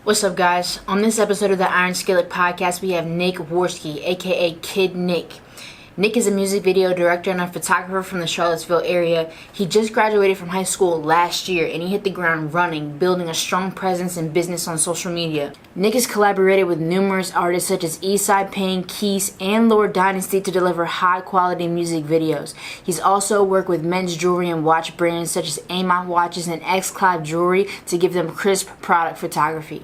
What's up, guys? On this episode of the Iron Skillet podcast, we have Nick Worski, aka Kid Nick. Nick is a music video director and a photographer from the Charlottesville area. He just graduated from high school last year and he hit the ground running, building a strong presence in business on social media. Nick has collaborated with numerous artists such as East Side Payne, Keese and Lord Dynasty to deliver high quality music videos. He's also worked with men's jewelry and watch brands such as Aimant watches and Exclive jewelry to give them crisp product photography.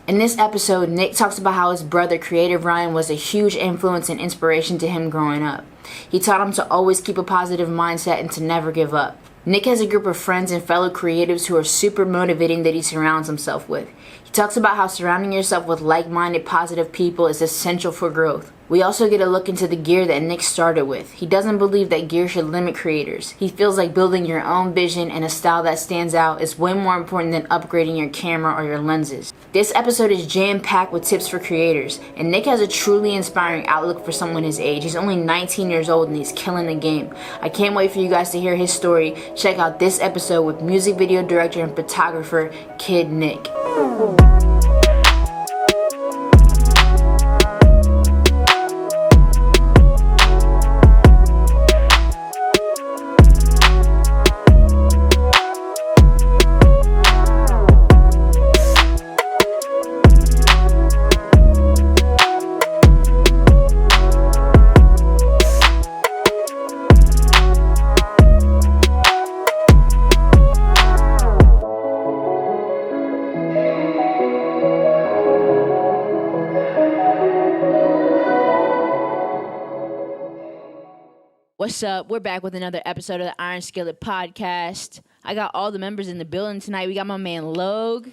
In this episode, Nick talks about how his brother, Creative Ryan, was a huge influence and inspiration to him growing up. He taught him to always keep a positive mindset and to never give up. Nick has a group of friends and fellow creatives who are super motivating that he surrounds himself with. He talks about how surrounding yourself with like-minded, positive people is essential for growth. We also get a look into the gear that Nick started with. He doesn't believe that gear should limit creators. He feels like building your own vision and a style that stands out is way more important than upgrading your camera or your lenses. This episode is jam-packed with tips for creators, and Nick has a truly inspiring outlook for someone his age. He's only 19 years old and he's killing the game. I can't wait for you guys to hear his story. Check out this episode with music video director and photographer Kid Nick. What's up? We're back with another episode of the Iron Skillet podcast. I got all the members in the building tonight. We got my man Logue.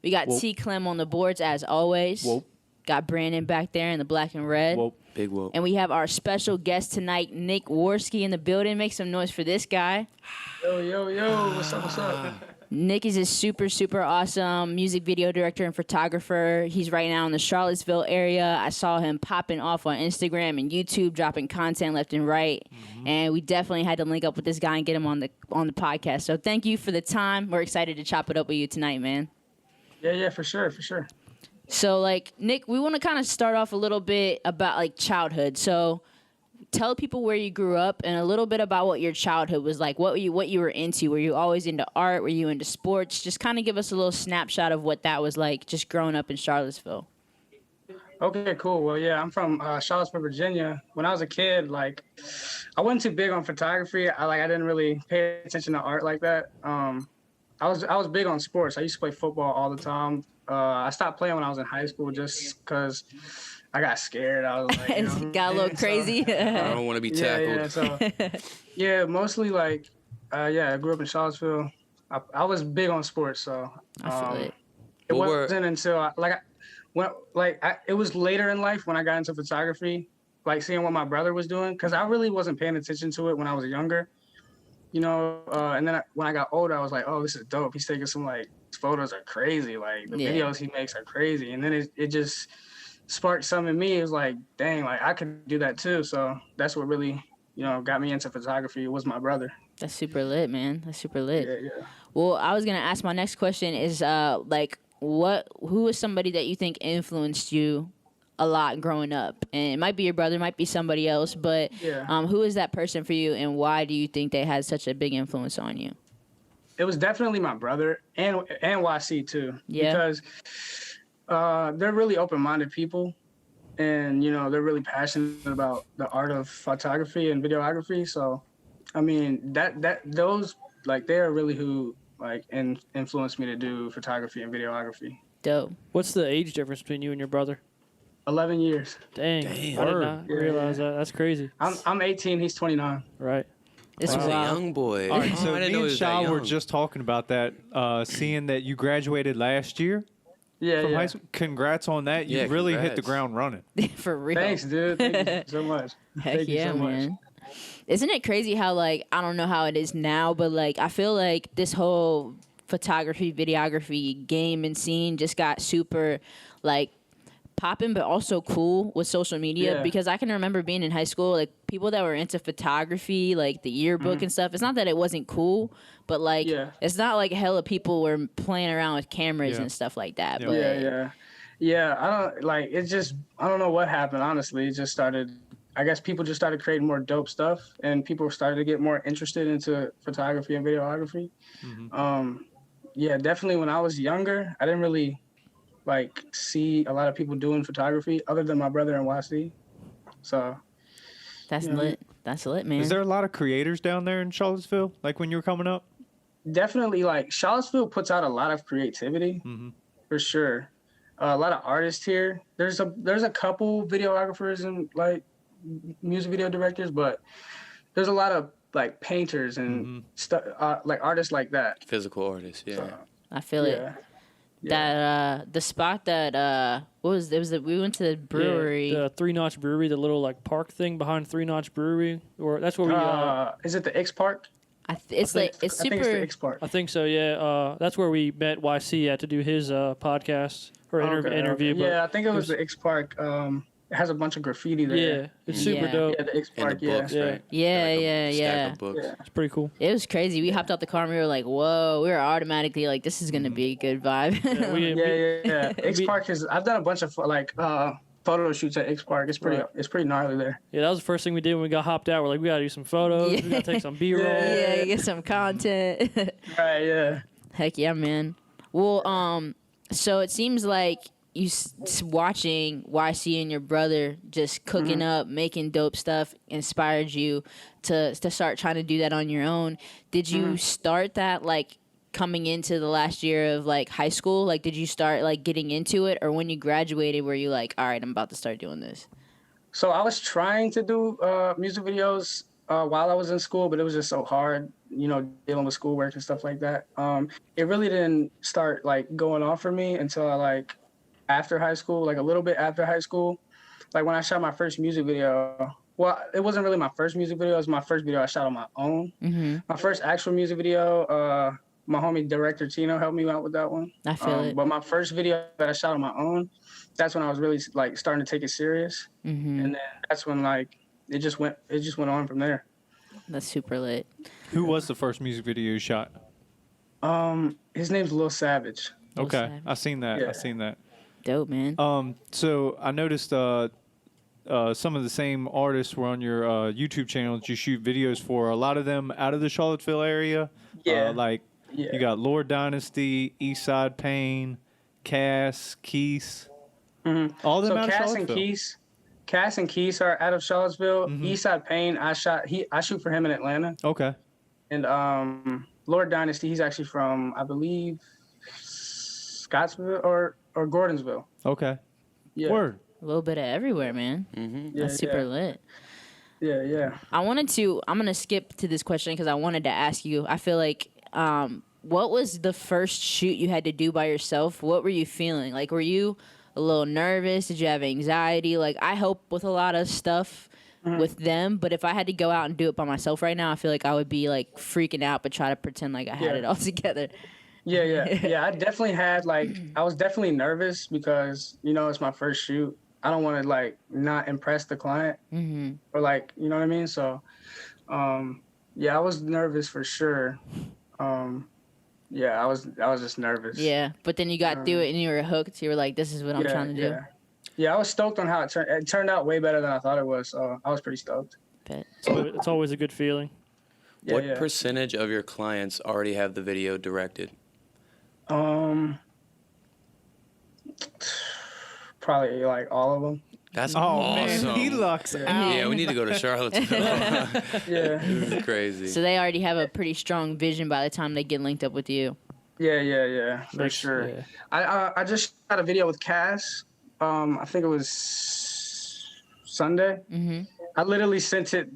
We got T. Clem on the boards as always. Whoa. Got Brandon back there in the black and red. Whoa. Big whoa. And we have our special guest tonight, Nick Worski, in the building. Make some noise for this guy. Yo. What's up? Nick is a super, super awesome music video director and photographer. He's right now in the Charlottesville area. I saw him popping off on Instagram and YouTube, dropping content left and right. Mm-hmm. And we definitely had to link up with this guy and get him on the podcast. So thank you for the time. We're excited to chop it up with you tonight, man. Yeah, for sure. So, Nick, we want to kind of start off a little bit about, childhood. So tell people where you grew up and a little bit about what your childhood was like, what you were into. Were you always into art? Were you into sports? Just kind of give us a little snapshot of what that was like just growing up in Charlottesville. Okay, cool. Well, yeah, I'm from Charlottesville, Virginia. When I was a kid, I wasn't too big on photography. I didn't really pay attention to art like that. I was big on sports. I used to play football all the time. I stopped playing when I was in high school just because I got scared. I was like, got a little crazy. I don't want to be tackled. Mostly I grew up in Charlottesville. I was big on sports, so I feel it. It wasn't until it was later in life when I got into photography, seeing what my brother was doing, because I really wasn't paying attention to it when I was younger, and then when I got older, I was like, oh, this is dope. He's taking some photos are crazy, the videos he makes are crazy, and then it just sparked something in me. It was like, dang, I could do that too. So that's what really, got me into photography. It was my brother. That's super lit, man. That's super lit. Yeah. Well, I was gonna ask, my next question is who is somebody that you think influenced you a lot growing up? And it might be your brother, might be somebody else, but who is that person for you, and why do you think they had such a big influence on you? It was definitely my brother and YC too. Yeah. Because they're really open-minded people, and they're really passionate about the art of photography and videography. So, I mean, those they are really who influenced me to do photography and videography. Dope. What's the age difference between you and your brother? 11 years. Dang. I did not realize that. That's crazy. I'm 18. He's 29. Right. This was was a young boy. All right, so I didn't me know he and was that Shaw were young. just talking about that, seeing that you graduated last year from high school. Congrats on that. You really hit the ground running. For real. Thanks, dude. Thank you so much. Heck Thank you yeah, so much. man. Isn't it crazy how I don't know how it is now, but I feel like this whole photography, videography game and scene just got super popping, but also cool with social media. Yeah. Because I can remember being in high school, like people that were into photography, like the yearbook and stuff. It's not that it wasn't cool, but like it's not like hella people were playing around with cameras and stuff like that. But I don't like it. Just I don't know what happened. Honestly, it just started. I guess people just started creating more dope stuff, and people started to get more interested into photography and videography. Definitely. When I was younger, I didn't really like see a lot of people doing photography other than my brother and YC. So that's lit. That's lit, man. Is there a lot of creators down there in Charlottesville? Like when you were coming up? Definitely. Like Charlottesville puts out a lot of creativity for sure. A lot of artists here. There's a couple videographers and like music video directors, but there's a lot of like painters and stuff, like artists like that. Physical artists, yeah. So, I feel it. That the spot that what was it? Was we went to the brewery, the 3 Notch Brewery, the little like park thing behind 3 Notch Brewery, or that's where we. Is it the X Park? It's super. I think it's the X Park. I think so. Yeah, that's where we met YC at to do his podcast or interview. Okay. Yeah, I think it was the X Park. It has a bunch of graffiti there. Yeah, it's super dope. Yeah, the X Park. And the books, right? Yeah. It's pretty cool. It was crazy. We hopped out the car and we were like, "Whoa!" We were automatically like, "This is gonna be a good vibe." Yeah. X Park is. I've done a bunch of like photo shoots at X Park. It's pretty gnarly there. Yeah, that was the first thing we did when we got hopped out. We're like, we gotta do some photos. We gotta take some B-roll. Yeah, get some content. Right. Yeah. Heck yeah, man. Well, so it seems like you watching YC and your brother just cooking up, making dope stuff inspired you to start trying to do that on your own. Did you start that like coming into the last year of like high school? Like, did you start like getting into it, or when you graduated, were you like, all right, I'm about to start doing this? So I was trying to do music videos while I was in school, but it was just so hard, dealing with schoolwork and stuff like that. It really didn't start like going on for me until I like after high school, like a little bit after high school. Like when I shot my first music video, well, it wasn't really my first music video. It was my first video I shot on my own. My first actual music video, my homie director Tino helped me out with that one. I feel it. But my first video that I shot on my own, that's when I was really like starting to take it serious. And then that's when like it just went on from there. That's super lit. Who was the first music video you shot? His name's Lil Savage. Okay, I seen that. I seen that. Dope, man. So I noticed some of the same artists were on your YouTube channel that you shoot videos for. A lot of them out of the Charlottesville area. You got Lord Dynasty, East Side Payne, Keese. All of them out of Charlottesville. Cass and Keese are out of Charlottesville. East Side Payne, I shoot for him in Atlanta. Okay. And Lord Dynasty, he's actually from, I believe, Scottsville or Gordonsville. Okay. Yeah. Word. A little bit of everywhere, man. That's super lit. Yeah. I'm going to skip to this question because I wanted to ask you, I feel like, what was the first shoot you had to do by yourself? What were you feeling? Like, were you a little nervous? Did you have anxiety? Like, I help with a lot of stuff with them, but if I had to go out and do it by myself right now, I feel like I would be like freaking out, but try to pretend like I had it all together. Yeah. I definitely had I was definitely nervous because, it's my first shoot. I don't want to like not impress the client or like, you know what I mean? So, I was nervous for sure. I was just nervous. Yeah, but then you got through it and you were hooked. You were like, this is what I'm trying to do. Yeah, I was stoked on how it turned. It turned out way better than I thought it was. So I was pretty stoked. It's always a good feeling. What percentage of your clients already have the video directed? Probably like all of them. That's awesome. Man, he lucks out. Yeah, we need to go to Charlottesville. This is crazy. So they already have a pretty strong vision by the time they get linked up with you. Yeah, for sure. Yeah. I just shot a video with Cass. I think it was Sunday. I literally sent him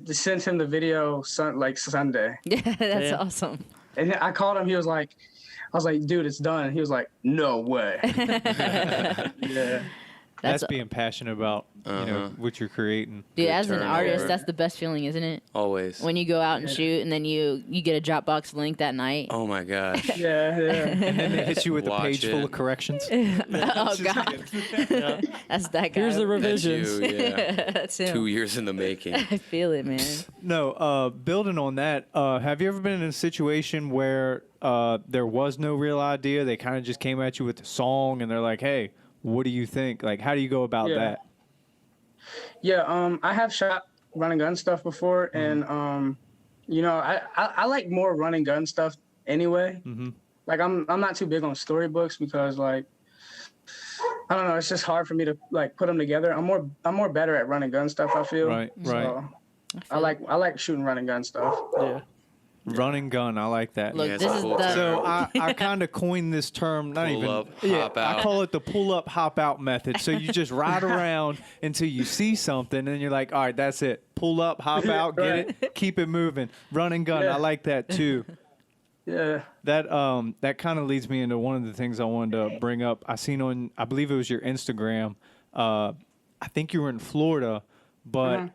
the video Sunday. Yeah, that's awesome. And then I called him. I was like, dude, it's done. He was like, no way. That's being passionate about what you're creating. Dude, Good as an artist, turnover. that's the best feeling, isn't it? Always. When you go out and shoot, and then you get a Dropbox link that night. Oh my gosh. Yeah, yeah. And then they hit you with a Watch page full it. of corrections. Oh God, Yeah. that's that guy. Here's the That's revisions. you, yeah. That's him. 2 years in the making. I feel it, man. No, building on that, have you ever been in a situation where there was no real idea? They kind of just came at you with a song, and they're like, "Hey, what do you think?" Like, how do you go about that? Yeah, I have shot run and gun stuff before, and I like more run and gun stuff anyway. Like I'm not too big on storybooks because like I don't know, it's just hard for me to like put them together. I'm more better at run and gun stuff, I feel. Right. So I like shooting run and gun stuff. Yeah. Run and gun, I like that. Look, Yeah, this it's a is cool the. So I kind of coined this term, not Pull even up, hop out. I call it the pull up, hop out method. So you just ride around until you see something, and you're like, all right, that's it. Pull up, hop out, get it, keep it moving. Run and gun, I like that too. Yeah. That kind of leads me into one of the things I wanted to bring up. I seen on, I believe it was your Instagram. I think you were in Florida, but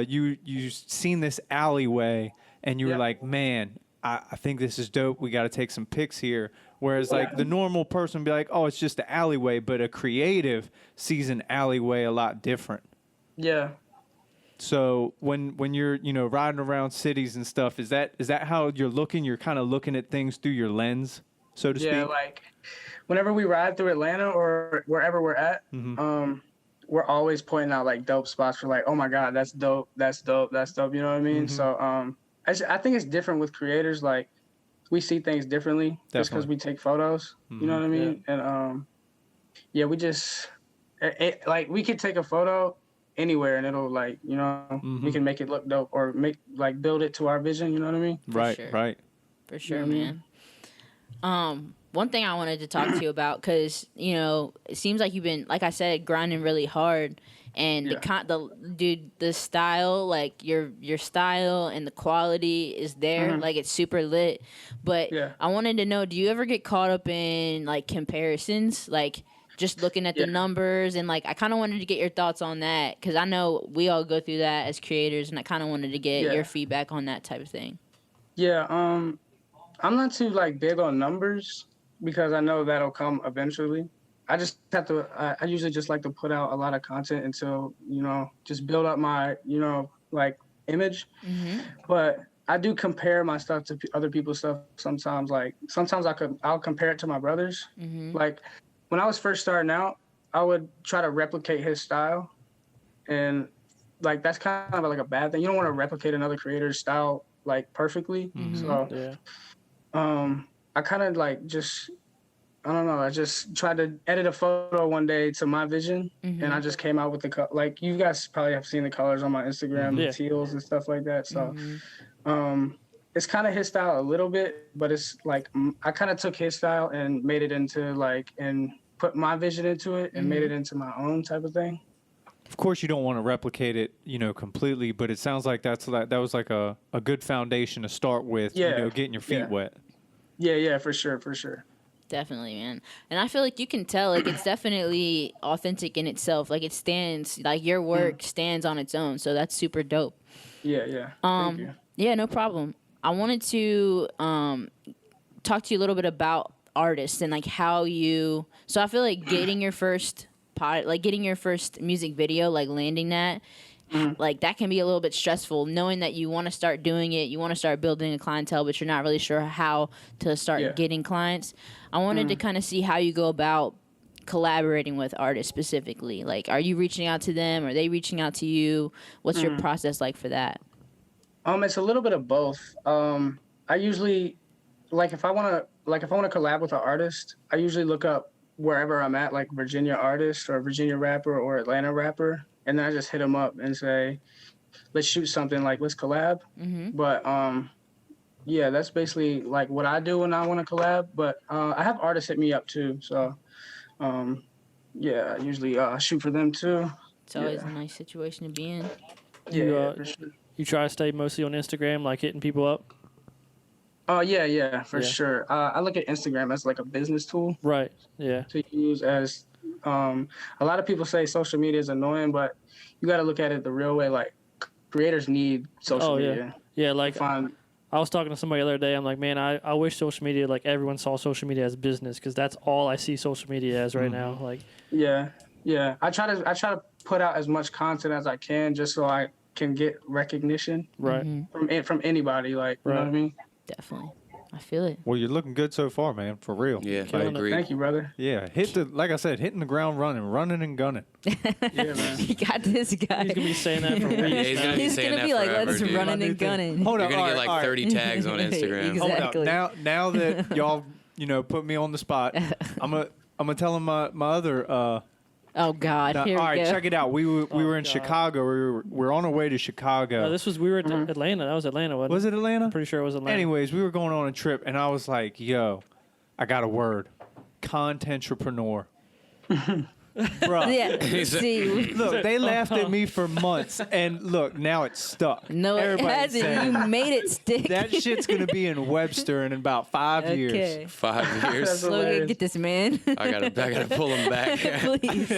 you seen this alleyway, and you were like, man, I think this is dope. We got to take some pics here. Whereas like the normal person would be like, oh, it's just an alleyway, but a creative sees an alleyway a lot different. Yeah. So when you're riding around cities and stuff, is that how you're looking? You're kind of looking at things through your lens, so to speak. Yeah, like whenever we ride through Atlanta or wherever we're at, we're always pointing out like dope spots for like, oh my God, that's dope, that's dope, that's dope. You know what I mean? So I think it's different with creators. Like we see things differently just because we take photos. You know what I mean? Yeah. And we just like we could take a photo anywhere and it'll like we can make it look dope or build it to our vision. You know what I mean? Right, sure. right. For sure, man. One thing I wanted to talk to you about, because it seems like you've been, like I said, grinding really hard, and the style, like your style and the quality is there, like it's super lit. But I wanted to know, do you ever get caught up in like comparisons, like just looking at the numbers, and like I kind of wanted to get your thoughts on that, because I know we all go through that as creators, and I kind of wanted to get your feedback on that type of thing. Yeah, I'm not too like big on numbers because I know that'll come eventually. I just have to. I usually just like to put out a lot of content until just build up my like image. But I do compare my stuff to other people's stuff sometimes. Like sometimes I'll compare it to my brother's. Like when I was first starting out, I would try to replicate his style, and like that's kind of like a bad thing. You don't want to replicate another creator's style like perfectly. So I kind of like I don't know. I just tried to edit a photo one day to my vision, and I just came out with like you guys probably have seen the colors on my Instagram, the teals and stuff like that. So it's kind of his style a little bit, but it's like I kind of took his style and made it into like and put my vision into it and made it into my own type of thing. Of course, you don't want to replicate it, completely, but it sounds like that was like a good foundation to start with, getting your feet wet. Yeah, for sure. Definitely, man. And I feel like you can tell, like, it's definitely authentic in itself. Like, it stands, like, your work stands on its own. So that's super dope. Yeah. Thank you. Yeah, no problem. I wanted to talk to you a little bit about artists and, like, how you... So I feel like getting your first music video, like, landing that, like, that can be a little bit stressful, knowing that you want to start doing it, you want to start building a clientele, but you're not really sure how to start getting clients. I wanted to kind of see how you go about collaborating with artists specifically. Like, are you reaching out to them? Are they reaching out to you? What's your process like for that? It's a little bit of both. I usually, like, if I want to collab with an artist, I usually look up wherever I'm at, like Virginia artist or Virginia rapper or Atlanta rapper. And then I just hit them up and say, let's shoot something, like, let's collab. But, that's basically, like, what I do when I want to collab. But I have artists hit me up, too. So, I usually shoot for them, too. It's always a nice situation to be in. For sure. You try to stay mostly on Instagram, like hitting people up? Oh, for sure. I look at Instagram as, like, a business tool. Right, yeah. To use as... A lot of people say social media is annoying, but you got to look at it the real way. Like, creators need social media. Yeah, like Find, I was talking to somebody the other day. I'm like, man, I wish social media, like everyone saw social media as business, because that's all I see social media as right now. Like, yeah. I try to put out as much content as I can just so I can get recognition right. from anybody. Like, you know what I mean? Definitely. I feel it. Well, you're looking good so far, man. For real. Yeah, I Killing it. agree. Thank you, brother. Yeah, like I said, hitting the ground running and gunning. Yeah, man. You got this guy. He's gonna be saying that for Yeah, weeks. he's now. gonna be He's saying gonna that be like, forever, let's dude. running and gunning. Hold You're on, gonna get all like right. 30 tags on Instagram. Exactly. Hold up. Now that y'all, put me on the spot, I'm gonna tell him my other. Oh God. Now, Here all we right, go. check it out. We were in God. Chicago. We're on our way to Chicago. No, we were at Atlanta. That was Atlanta, wasn't Was it Atlanta? I'm pretty sure it was Atlanta. Anyways, we were going on a trip, and I was like, "Yo, I got a word, contentrepreneur." Bruh. Yeah. See. Look, they laughed at me for months, and look, now it's stuck. No, it Everybody's hasn't. saying You made it stick. that shit's gonna be in Webster in about 5 years. Okay. 5 years. Logan, get this man. I gotta pull him back. Please.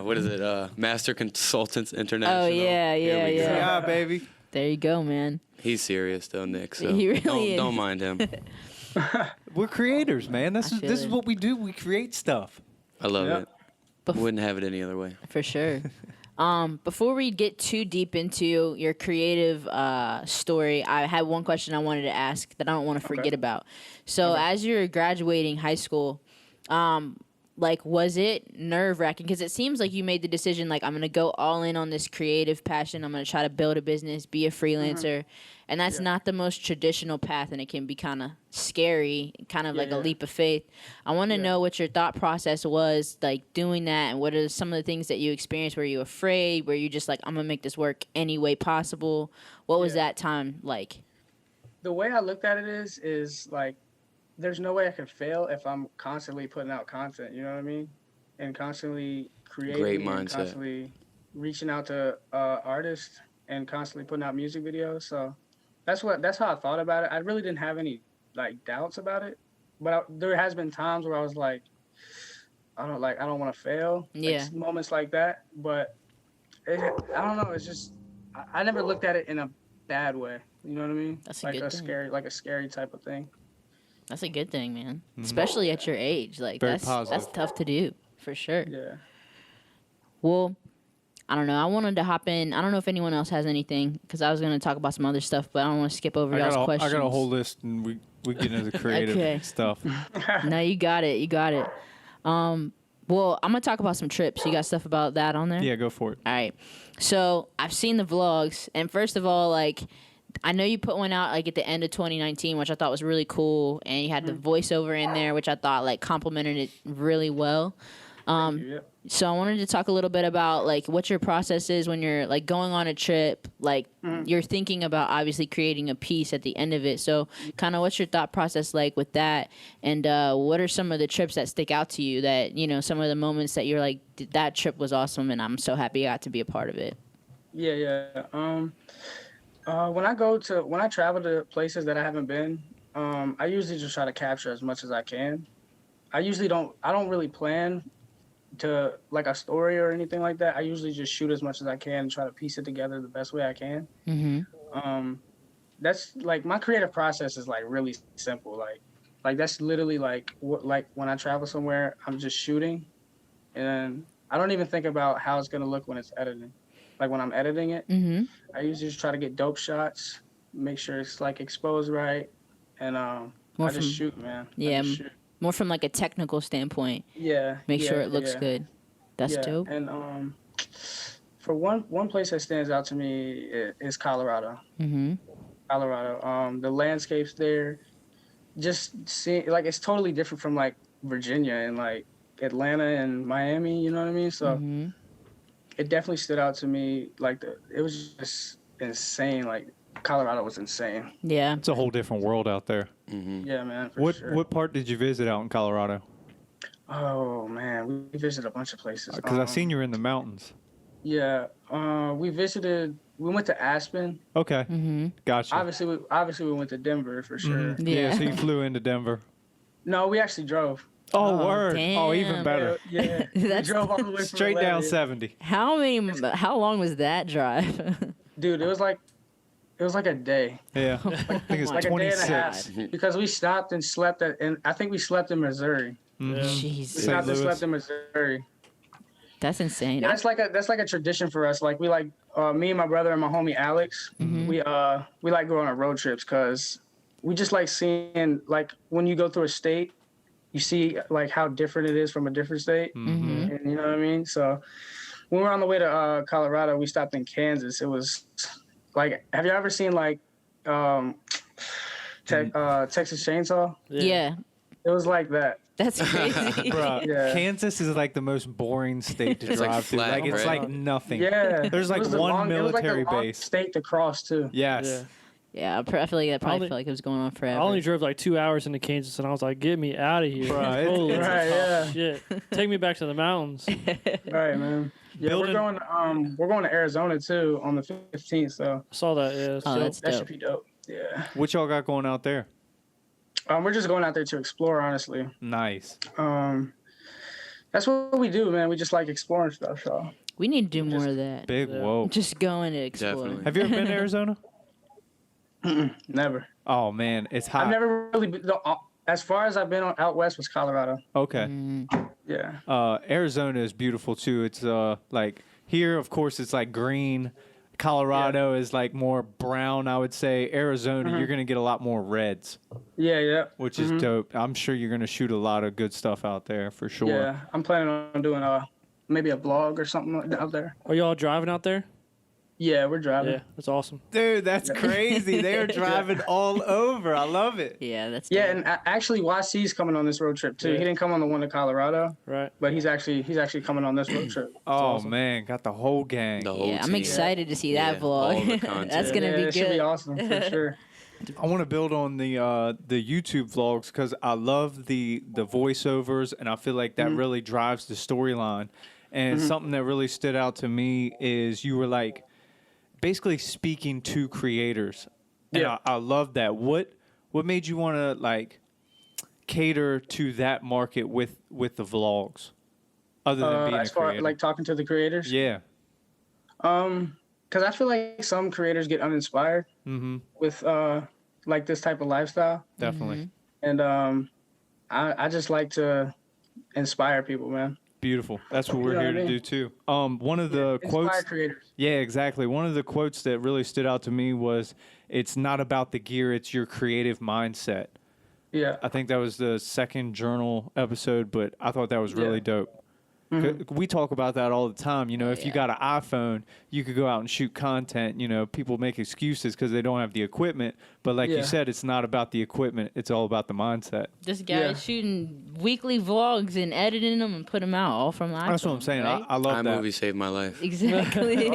What is it? Master Consultants International. Oh, yeah, Here we go. yeah. Yeah, baby. There you go, man. He's serious though, Nick. So He really is. don't mind him. We're creators, man. I feel This is it. what we do. We create stuff. I love Yep. it. Wouldn't have it any other way. For sure. Before we get too deep into your creative story, I had one question I wanted to ask that I don't want to forget about. So, as you're graduating high school, like, was it nerve-wracking? Because it seems like you made the decision, like, I'm going to go all in on this creative passion. I'm going to try to build a business, be a freelancer. And that's not the most traditional path, and it can be kind of scary, kind of like a leap of faith. I want to know what your thought process was, like, doing that, and what are some of the things that you experienced? Were you afraid? Were you just like, I'm going to make this work any way possible? What was that time like? The way I looked at it is like, there's no way I could fail if I'm constantly putting out content, you know what I mean? And constantly creating, Great and mindset. constantly reaching out to artists and constantly putting out music videos. So that's how I thought about it. I really didn't have any like doubts about it, but there has been times where I was like, I don't want to fail. Yeah. Like, moments like that, but I don't know. It's just I never looked at it in a bad way. You know what I mean? That's a like good a thing. scary type of thing. That's a good thing, man. Especially at your age. Like, Very that's positive. tough to do, for sure. Yeah. Well, I don't know. I wanted to hop in. I don't know if anyone else has anything, because I was going to talk about some other stuff, but I don't want to skip over y'all's questions. I got a whole list, and we get into the creative Okay. stuff. No, you got it. You got it. Well, I'm going to talk about some trips. You got stuff about that on there? Yeah, go for it. All right. So I've seen the vlogs, and first of all, like, I know you put one out like at the end of 2019, which I thought was really cool, and you had the voiceover in there, which I thought like complemented it really well. So I wanted to talk a little bit about like what your process is when you're like going on a trip, like you're thinking about obviously creating a piece at the end of it. So kind of what's your thought process like with that, and what are some of the trips that stick out to you that, you know, some of the moments that you're like, that trip was awesome and I'm so happy I got to be a part of it. Yeah. When I travel to places that I haven't been, I usually just try to capture as much as I can. I don't really plan to like a story or anything like that. I usually just shoot as much as I can and try to piece it together the best way I can. That's like my creative process is like really simple. Like that's literally like when I travel somewhere, I'm just shooting, and I don't even think about how it's gonna look when it's editing. Like when I'm editing it, I usually just try to get dope shots, make sure it's like exposed right, and I just shoot, man. Yeah, I just shoot. more from like a technical standpoint. Yeah. Make sure yeah, it looks yeah. good. That's dope. And for one place that stands out to me is Colorado. Colorado. The landscapes there, just seeing like it's totally different from like Virginia and like Atlanta and Miami. You know what I mean? So it definitely stood out to me. Like it was just insane. Like Colorado was insane. Yeah. It's a whole different world out there. Yeah, man. For sure. What part did you visit out in Colorado? Oh man, we visited a bunch of places. Because I seen you were in the mountains. Yeah, we went to Aspen. Okay, gotcha. Obviously we went to Denver for sure. Yeah, so you flew into Denver. No, we actually drove. Oh, word. Damn. Oh, even better. Yeah. We That's drove all the way from Straight down Atlanta. 70. how long was that drive? Dude, it was like a day. Yeah. I think it's my Like a day and a 26. half. Because we stopped and slept I think we slept in Missouri. Mhm. We Jeez, St. stopped and Louis. slept in Missouri. that's insane. Yeah, that's like a tradition for us. Like we me and my brother and my homie Alex, we like go on our road trips because we just like seeing, like, when you go through a state, you see like how different it is from a different state. Mhm. And you know what I mean? So when we were on the way to Colorado, we stopped in Kansas. It was like, have you ever seen like Texas Chainsaw? Yeah, It was like that. that's crazy. Bro, Yeah. Kansas is like the most boring state to It's like drive through. flat, Like, it's right? like nothing. Yeah. There's It like was the one it was like the military longest base. state to cross too. Yes. Yeah. Yeah, I feel like that probably only- felt like it was going on forever. I only drove like 2 hours into Kansas, and I was like, "Get me out of here!" Right. Holy Right, yeah. shit! Take me back to the mountains. Right, man. Yeah, Building- we're going to Arizona too on the 15th, so I saw that. Yeah, Oh, so- that's that dope. should be dope. Yeah. What y'all got going out there? We're just going out there to explore, honestly. Nice. That's what we do, man. We just like exploring stuff, so. We need to do more of that. Big Yeah. whoa. Just going to explore. Definitely. Have you ever been to Arizona? Never. Oh, man. It's hot. I've never really been, as far as I've been out west was Colorado. Okay. Mm. Yeah. Arizona is beautiful too. It's like here, of course, it's like green. Colorado is like more brown, I would say. Arizona, you're gonna get a lot more reds, Yeah. which is dope. I'm sure you're gonna shoot a lot of good stuff out there for sure. Yeah. I'm planning on doing maybe a vlog or something like that out there. Are y'all driving out there? Yeah, we're driving. Yeah, that's awesome. Dude, that's crazy. They're driving all over. I love it. Yeah, that's Yeah, dope. and actually YC's coming on this road trip too. Yeah. He didn't come on the one to Colorado, Right. but he's actually coming on this road trip. Oh awesome. man, got the whole gang. The whole Yeah, I'm team. excited to see that Yeah, all the vlog. content. That's gonna Yeah, be it should be good. awesome for sure. I want to build on the YouTube vlogs because I love the voiceovers and I feel like that really drives the storyline. And something that really stood out to me is you were like basically speaking to creators. And Yeah. I love that. What made you want to like cater to that market with the vlogs, other than being As a far creator? like talking to the creators. Yeah. Because I feel like some creators get uninspired with like this type of lifestyle, Definitely. and I just like to inspire people, man. Beautiful. That's what we're know here what I to mean? do too. One of the Inspire quotes. creators. Yeah, exactly. One of the quotes that really stood out to me was, "It's not about the gear; it's your creative mindset." Yeah. I think that was the second journal episode, but I thought that was really dope. We talk about that all the time. You know, if you got an iPhone, you could go out and shoot content. You know, people make excuses because they don't have the equipment. But like you Yeah. said, it's not about the equipment. It's all about the mindset. This guy Yeah. is shooting weekly vlogs and editing them and put them out all from the iPhone. That's what I'm saying. right? I love that. iMovie saved my life. Exactly.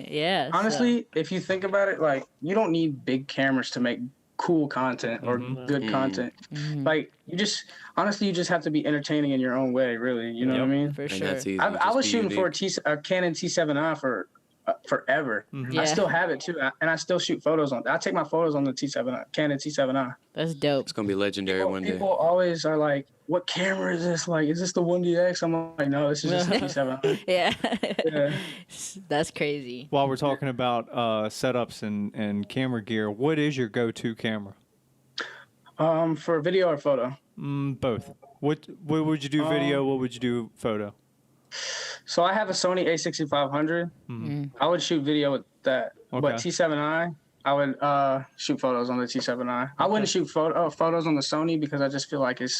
Yeah. so- Honestly, if you think about it, like, you don't need big cameras to make cool content or good content. Like, you just have to be entertaining in your own way, really. You know what I mean? for And sure. that's easy. I Just was be shooting for unique. a Canon T7i for forever. Yeah. I still have it too, and I still shoot photos on. I take my photos on the Canon T7i. That's dope. It's gonna be legendary one day. People always are like, "What camera is this? Like, is this the 1DX?" I'm like, "No, this is just the T7i." Yeah. Yeah. That's crazy. While we're talking about setups and camera gear, what is your go-to camera? For video or photo. Both. What would you do video? What would you do photo? So I have a Sony A6500. I would shoot video with that. But Okay. T7i, I would shoot photos on the T7i. I wouldn't shoot photos on the Sony because I just feel like it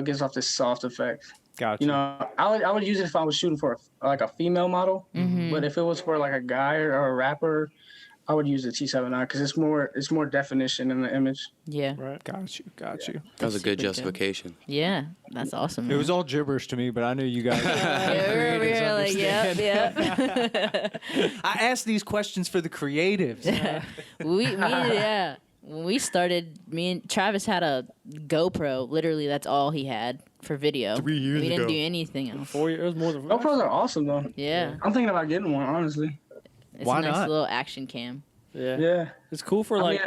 gives off this soft effect. Gotcha. You know, I would use it if I was shooting for like a female model. But if it was for like a guy or a rapper, I would use the T7i because it's more definition in the image. Yeah. Right. Got you. That was a good super good. justification. Yeah. That's awesome. It was all gibberish to me, but I knew you guys. Yeah, we were like, yep. I asked these questions for the creatives. Yeah. When we started, me and Travis had a GoPro. Literally, that's all he had for video. 3 years We didn't ago. do anything else. 4 years, more than GoPros are awesome though. Yeah. I'm thinking about getting one, honestly. It's Why a nice not? little action cam. Yeah. It's cool for I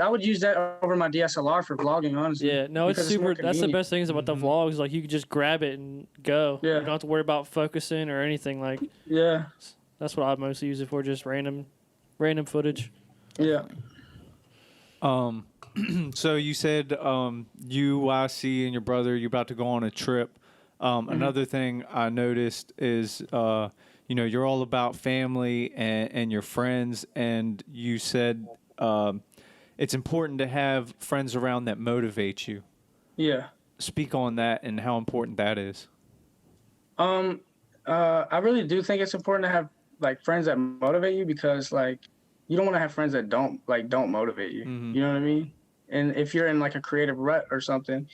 would use that over my DSLR for vlogging, honestly. Yeah, no, it's super. That's the best things about the vlogs. Like you can just grab it and go. Yeah. You don't have to worry about focusing or anything. Like that's what I mostly use it for. Just random footage. Yeah. So you said you, YC, and your brother, you're about to go on a trip. Another thing I noticed is, you're all about family and your friends, and you said it's important to have friends around that motivate you. Yeah. Speak on that and how important that is. I really do think it's important to have like friends that motivate you, because like you don't want to have friends that don't motivate you. You know what I mean? And if you're in like a creative rut or something,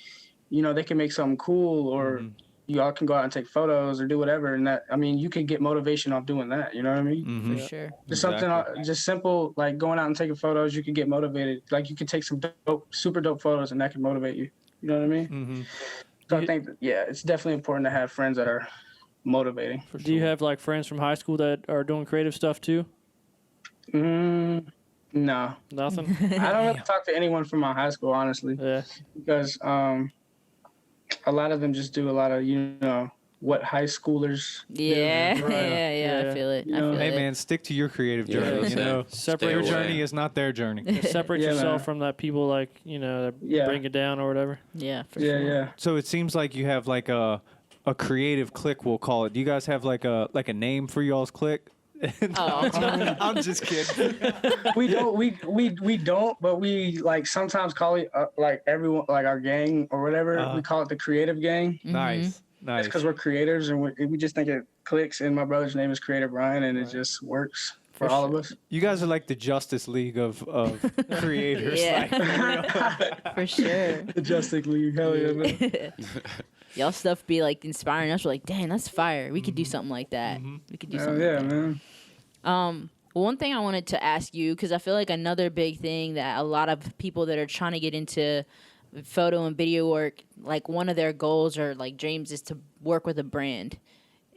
they can make something cool, or you all can go out and take photos or do whatever. And that, I mean, you can get motivation off doing that. You know what I mean? For sure. Just something just simple, like going out and taking photos. You can get motivated. Like you can take some super dope photos, and that can motivate you. You know what I mean? So I think, it's definitely important to have friends that are motivating. Do you have like friends from high school that are doing creative stuff too? No. Nothing. I don't really talk to anyone from my high school, honestly. Yeah. Because a lot of them just do a lot of what high schoolers do. Yeah, I feel it. Hey man, stick to your creative journey. Separate your journey is not their journey. Separate yourself from that people that bring it down or whatever. Yeah, for sure. Yeah. So it seems like you have like a creative clique, we'll call it. Do you guys have like a name for y'all's clique? I'm just kidding. We don't, but we like sometimes call it like everyone, like our gang or whatever. We call it the creative gang. Nice. It's because we're creators, and we just think it clicks. And my brother's name is Creative Ryan, and it just works for all of us. You guys are like the Justice League of creators. Yeah. For sure. The Justice League, hell yeah, man. Y'all stuff be like inspiring us. We're like, dang, that's fire. We could do something like that. We could do something like that. Man. One thing I wanted to ask you, because I feel like another big thing that a lot of people that are trying to get into photo and video work, like one of their goals or like dreams is to work with a brand.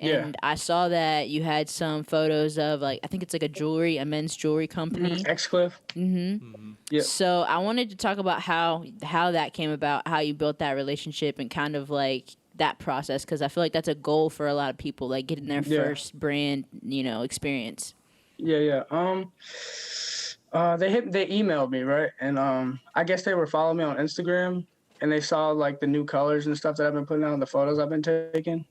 And I saw that you had some photos of like, I think it's like a men's jewelry company. Exclive. Yeah. So I wanted to talk about how that came about, how you built that relationship, and kind of like that process, because I feel like that's a goal for a lot of people, like getting their first brand, experience. Yeah. They emailed me, right? And I guess they were following me on Instagram, and they saw like the new colors and stuff that I've been putting out in the photos I've been taking.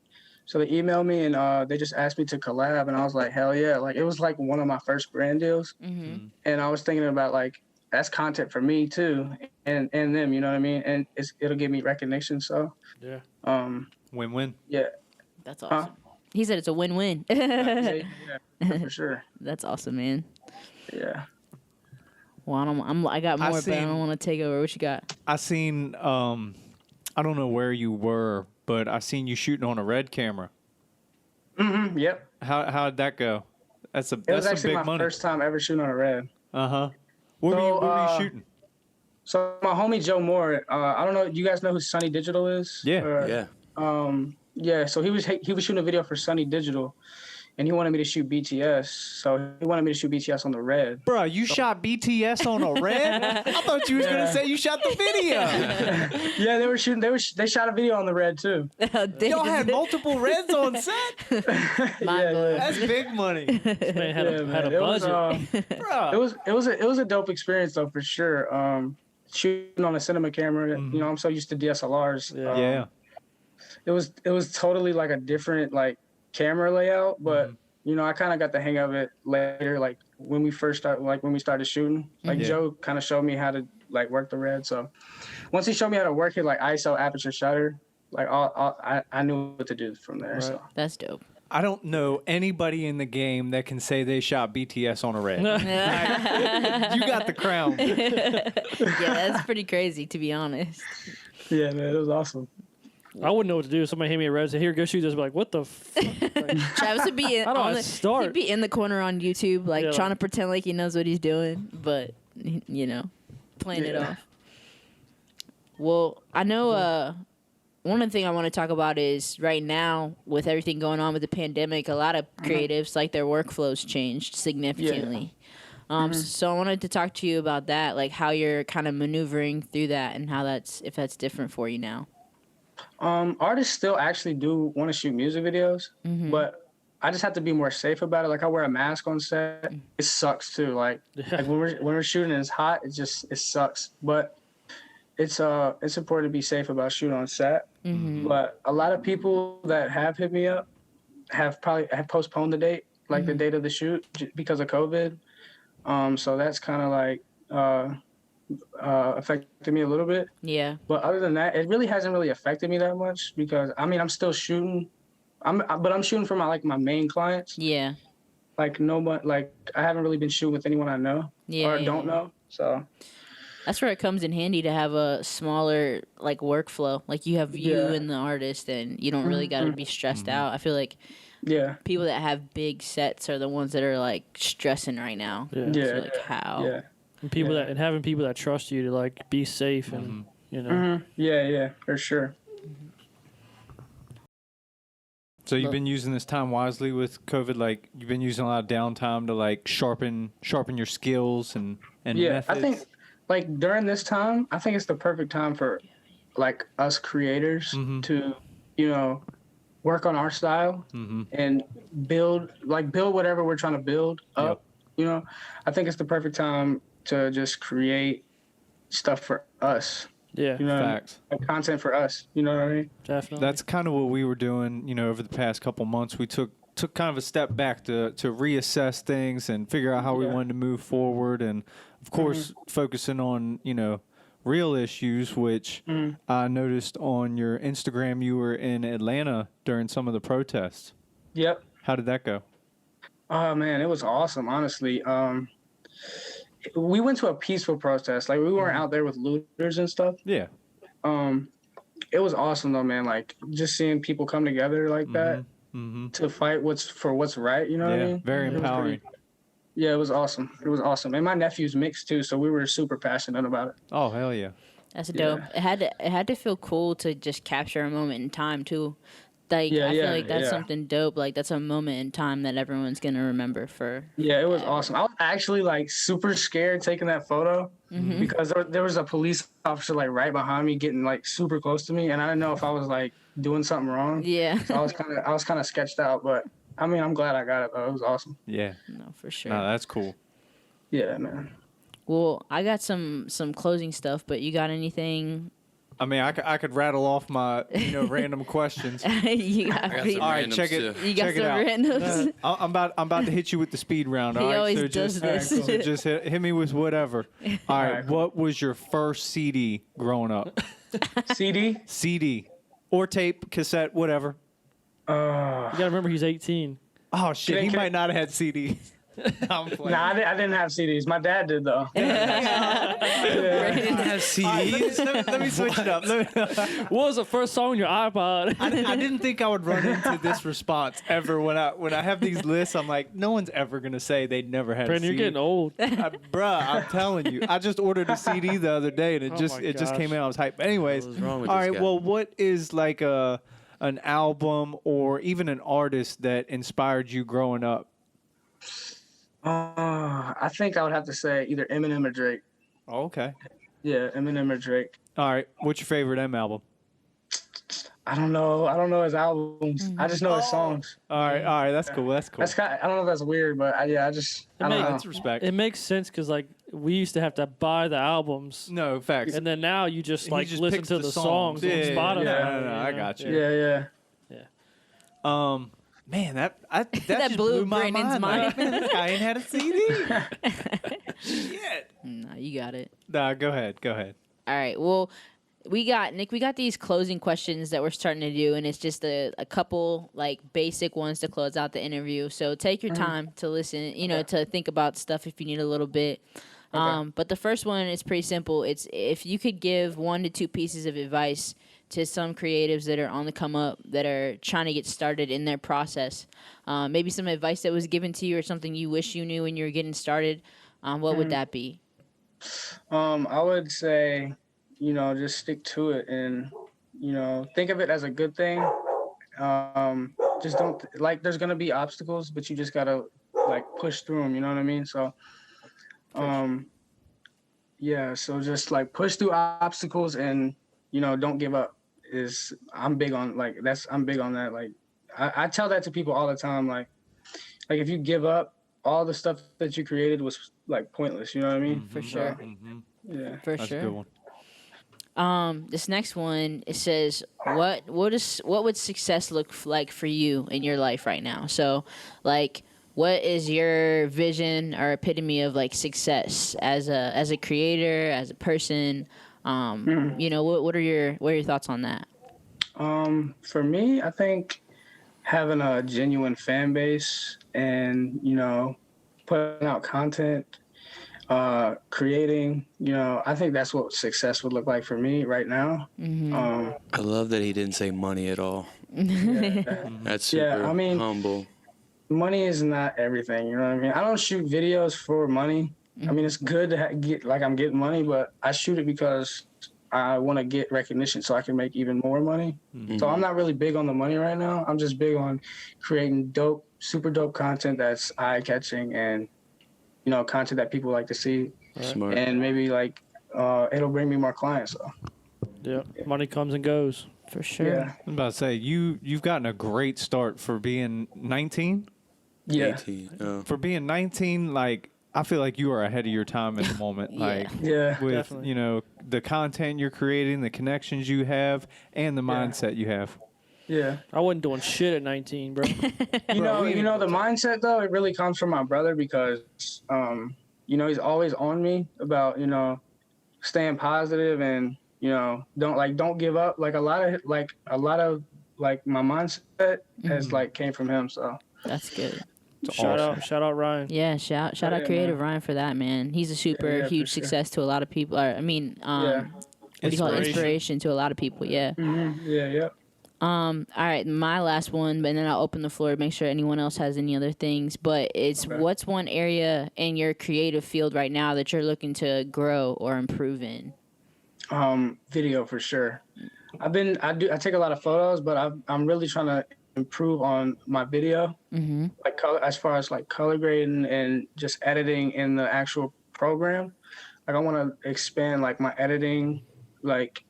So they emailed me, and they just asked me to collab, and I was like, hell yeah. Like, it was like one of my first brand deals. And I was thinking about like, that's content for me too, and them, you know what I mean? And it'll give me recognition. So win-win. Yeah. That's awesome. He said it's a win-win. Yeah, for sure. That's awesome, man. Yeah. Well, I got more, but I don't want to take over. What you got? I seen, I don't know where you were, but I seen you shooting on a Red camera. Yep. How'd that go? That's It was actually big my money. first time ever shooting on a Red. What were you shooting? So my homie Joe Moore, I don't know, you guys know who Sunny Digital is? Yeah. So he was shooting a video for Sunny Digital, and he wanted me to shoot BTS. So he wanted me to shoot BTS on the Red. Bro, you shot BTS on a Red? I thought you was gonna say you shot the video. Yeah, they were shooting. They shot a video on the Red too. Y'all had multiple Reds on set. That's big money. This man had a budget. Bro. It was a dope experience though, for sure. Shooting on a cinema camera, I'm so used to DSLRs. Yeah. It was totally like a different like camera layout, but I kind of got the hang of it later, like when we started shooting. Like Joe kind of showed me how to like work the Red. So once he showed me how to work it, like ISO, aperture, shutter, like I knew what to do from there. Right. So that's dope. I don't know anybody in the game that can say they shot BTS on a Red. You got the crown. Yeah, that's pretty crazy, to be honest. Yeah, man, it was awesome. I wouldn't know what to do if somebody handed me a red and said, here, go shoot this. I'd be like, what the fuck? Like, Travis would be he'd be in the corner on YouTube, like trying to pretend like he knows what he's doing, but, playing it off. Well, I know one of the things I want to talk about is right now, with everything going on with the pandemic, a lot of creatives, like their workflows changed significantly. So I wanted to talk to you about that, like how you're kind of maneuvering through that and how if that's different for you now. Artists still actually do want to shoot music videos, but I just have to be more safe about it. Like I wear a mask on set. It sucks too. Like when we're shooting and it's hot, it sucks. But it's important to be safe about shooting on set. But a lot of people that have hit me up have postponed the date, like the date of the shoot, because of COVID. So that's kind of like affected me a little bit. Yeah. But other than that, it really hasn't really affected me that much because I mean I'm still shooting. I'm shooting for my main clients. Yeah. Like I haven't really been shooting with anyone I know or don't know. So that's where it comes in handy to have a smaller like workflow. Like you have you and the artist, and you don't really got to be stressed out. I feel like people that have big sets are the ones that are like stressing right now. So, like how? Yeah. And having people that trust you to like be safe and you know. Yeah, for sure. So you've been using this time wisely with COVID. Like you've been using a lot of downtime to like sharpen your skills and methods. I think like during this time, I think it's the perfect time for like us creators to, work on our style and build whatever we're trying to build up. I think it's the perfect time to just create stuff for us. Yeah, facts. Like content for us. You know what I mean? Definitely. That's kind of what we were doing. Over the past couple months, we took kind of a step back to reassess things and figure out how we wanted to move forward, and of course focusing on real issues, which I noticed on your Instagram you were in Atlanta during some of the protests. Yep. How did that go? Oh man, it was awesome. Honestly, we went to a peaceful protest. Like we weren't out there with looters and stuff. Yeah. It was awesome though, man. Like just seeing people come together like that to fight what's right. You know what I mean? Very empowering. Yeah, it was awesome. It was awesome. And my nephew's mixed too, so we were super passionate about it. Oh hell yeah. That's dope. It had to feel cool to just capture a moment in time too. Like I feel like that's something dope. Like that's a moment in time that everyone's gonna remember for. Yeah, it was awesome. I was actually like super scared taking that photo because there was a police officer like right behind me, getting like super close to me, and I didn't know if I was like doing something wrong. Yeah. So I was kind of sketched out, but I mean I'm glad I got it though. It was awesome. Yeah. No, for sure. No, that's cool. Yeah, man. Well, I got some closing stuff, but you got anything? I mean, I could rattle off my random questions. You got I got some All right, randoms check too. it. You got check some it out. randoms. I'm about to hit you with the speed round. He All right, always so does just, this. So just hit me with whatever. All right, right, cool. what was your first CD growing up? CD or tape, cassette, whatever. You gotta remember he's 18. Oh shit, he Can- might not have had CDs. I'm playing. Nah, I didn't have CDs. My dad did though. Didn't have CDs. Let me switch it up. What was the first song on your iPod? I didn't think I would run into this response ever when I have these lists. I'm like, no one's ever gonna say they'd never had. Brandon, a you're CD. getting old. Bruh, I'm telling you, I just ordered a CD the other day and it Oh just my just came gosh. in. I was hyped. But anyways, What was wrong with all this right. guy? Well, what is like an album or even an artist that inspired you growing up? I think I would have to say either Eminem or Drake. Oh, okay. Yeah, Eminem or Drake. All right. What's your favorite M album? I don't know his albums. I just know his songs. All right. That's cool. I don't know if that's weird, but I don't know. That's respect. It makes sense because like we used to have to buy the albums, No facts. and then now you just like just listen picks to the the songs. songs on Yeah, Spotify. no, I know? got you. Yeah. Man, that That just blew blew my Brandon's mind. Like, mind. man, this guy ain't had a CD. Shit. No, you got it. Nah, go ahead. All right. Well, we got these closing questions that we're starting to do, and it's just a couple like basic ones to close out the interview. So take your time to listen, to think about stuff if you need a little bit. But the first one is pretty simple. It's if you could give 1 to 2 pieces of advice to some creatives that are on the come up, that are trying to get started in their process. Maybe some advice that was given to you or something you wish you knew when you were getting started. What would that be? I would say, just stick to it and, think of it as a good thing. Just don't there's going to be obstacles, but you just got to like push through them. You know what I mean? So Yeah, so just like push through obstacles and don't give up. I'm big on that. Like I tell that to people all the time. Like if you give up, all the stuff that you created was like pointless. You know what I mean? For sure. Yeah. For That's sure. a good one. This next one, it says, what would success look like for you in your life right now? So, like, what is your vision or epitome of like success as a creator, as a person? What are your thoughts on that? For me, I think having a genuine fan base and putting out content, creating, I think that's what success would look like for me right now. I love that he didn't say money at all. Yeah, That's super I mean, humble. money is not everything. You know what I mean? I don't shoot videos for money. I mean, it's good to get like I'm getting money, but I shoot it because I want to get recognition so I can make even more money. So I'm not really big on the money right now. I'm just big on creating dope, super dope content that's eye-catching and content that people like to see. Smart. And maybe like it'll bring me more clients. So. Yep. Money comes and goes. For sure. Yeah. I'm about to say you've gotten a great start for being 19. Yeah. 18. For being 19, like I feel like you are ahead of your time at the moment. Yeah. Like Yeah. with Definitely. the content you're creating, the connections you have, and the mindset you have. Yeah. I wasn't doing shit at 19, bro. You know the mindset though, it really comes from my brother because he's always on me about, staying positive and, don't give up. Like a lot of my mindset has came from him. So That's good. Shout out Ryan. Yeah, shout out yeah, Creative man. Ryan for that, man. He's a super Yeah, huge for sure. success to a lot of people. What do you call it? Inspiration to a lot of people. Yeah. Yeah. All right, my last one, but then I'll open the floor to make sure anyone else has any other things. But it's what's one area in your creative field right now that you're looking to grow or improve in? Video for sure. I take a lot of photos, but I'm really trying to improve on my video, like color, as far as like color grading and just editing in the actual program. Like I want to expand like my editing, like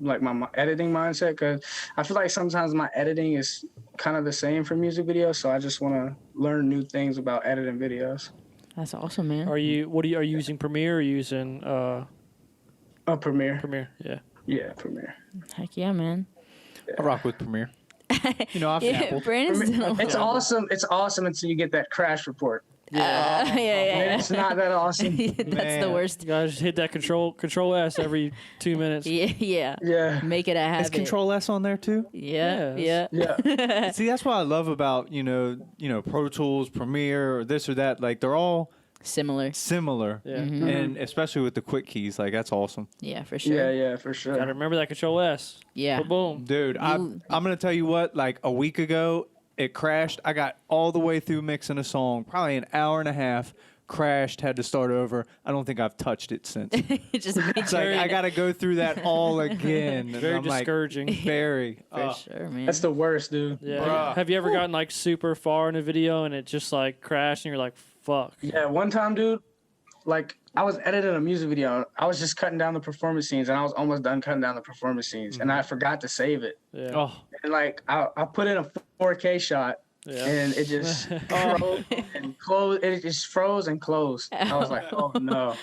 my editing mindset, because I feel like sometimes my editing is kind of the same for music videos. So I just want to learn new things about editing videos. That's awesome, man. Are you using Premiere or using Premiere. Premiere? Yeah. Yeah, Premiere. Heck yeah, man. I rock with Premiere. I've Apple. Brandon's It's awesome. It's awesome until you get that crash report. yeah. And it's not that awesome. That's Man. the worst. You guys hit that control S every 2 minutes. Yeah. Yeah. Make it a habit. Is Control S on there too? Yeah. Yeah. See, that's what I love about Pro Tools, Premiere, or this or that. Like they're all Similar. Yeah. and especially with the quick keys, like that's awesome. Yeah, for sure. Yeah, for sure. Gotta remember that control S. Yeah. Boom. Dude, I'm gonna tell you what. Like a week ago, it crashed. I got all the way through mixing a song, probably an hour and a half. Crashed, had to start over. I don't think I've touched it since. It just makes It's like I got to go through that all again. And Very I'm like, discouraging. very. for sure, man. That's the worst, dude. Yeah. Bruh. Have you ever gotten like super far in a video and it just like crashed and you're like, fuck? Yeah, one time, dude, like I was editing a music video. I was just cutting down the performance scenes, and I was almost done cutting down the performance scenes, and I forgot to save it. Yeah. Oh, And like I put in a 4K shot, Yeah. and it just froze and closed. It just froze and closed. I was like, oh no.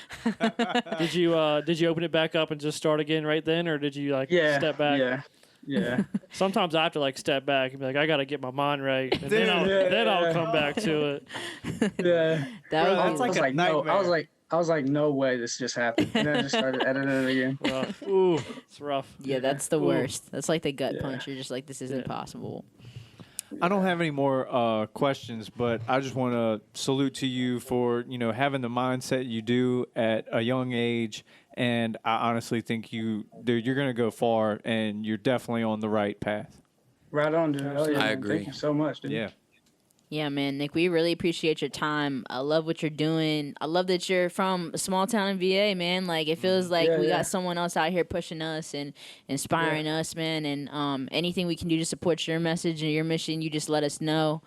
Did you open it back up and just start again right then, or did you like Yeah. step back? Yeah. Sometimes I have to like step back and be like, I gotta get my mind right, and Dude, then I'll come back to it. Yeah. That Bro, would that's be like I was a like, no. nightmare. I was like, no way, this just happened. And then I just started editing it again. Rough. Ooh, it's rough. yeah, that's the Ooh. worst. That's like the gut Yeah. punch. You're just like, this isn't possible. I don't have any more questions, but I just want to salute to you for having the mindset you do at a young age, and I honestly think you're going to go far, and you're definitely on the right path. Right on, dude. Hell yeah, I man. agree. Thank you so much, dude. Yeah. Yeah, man, Nick, we really appreciate your time. I love what you're doing. I love that you're from a small town in VA, man. Like, it feels like we got someone else out here pushing us and inspiring us, man. And anything we can do to support your message and your mission, you just let us know.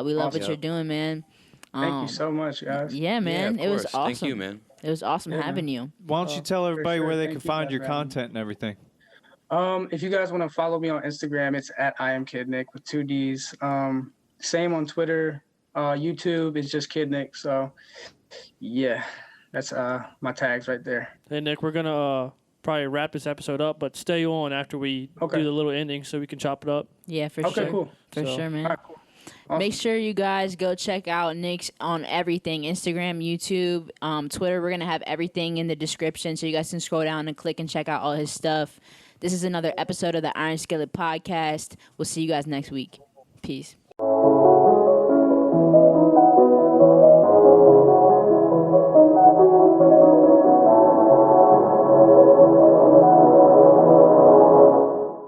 We love what you're doing, man. Thank you so much, guys. Yeah, man. Yeah, It was course. awesome. Thank you, man. It was awesome Yeah, having you. Why don't you tell everybody sure. where they Thank can you find guys your for having me. content and everything? If you guys want to follow me on Instagram, it's at I am Kid Nick with 2 D's. Same on Twitter. YouTube is just Kid Nick. So yeah, that's my tags right there. Hey, Nick, we're going to probably wrap this episode up, but stay on after we do the little ending so we can chop it up. Yeah, for Okay, sure. cool. For So- sure, man. All right, cool. Awesome. Make sure you guys go check out Nick's on everything: Instagram, YouTube, Twitter. We're gonna have everything in the description, so you guys can scroll down and click and check out all his stuff. This is another episode of the Iron Skillet podcast. We'll see you guys next week. Peace.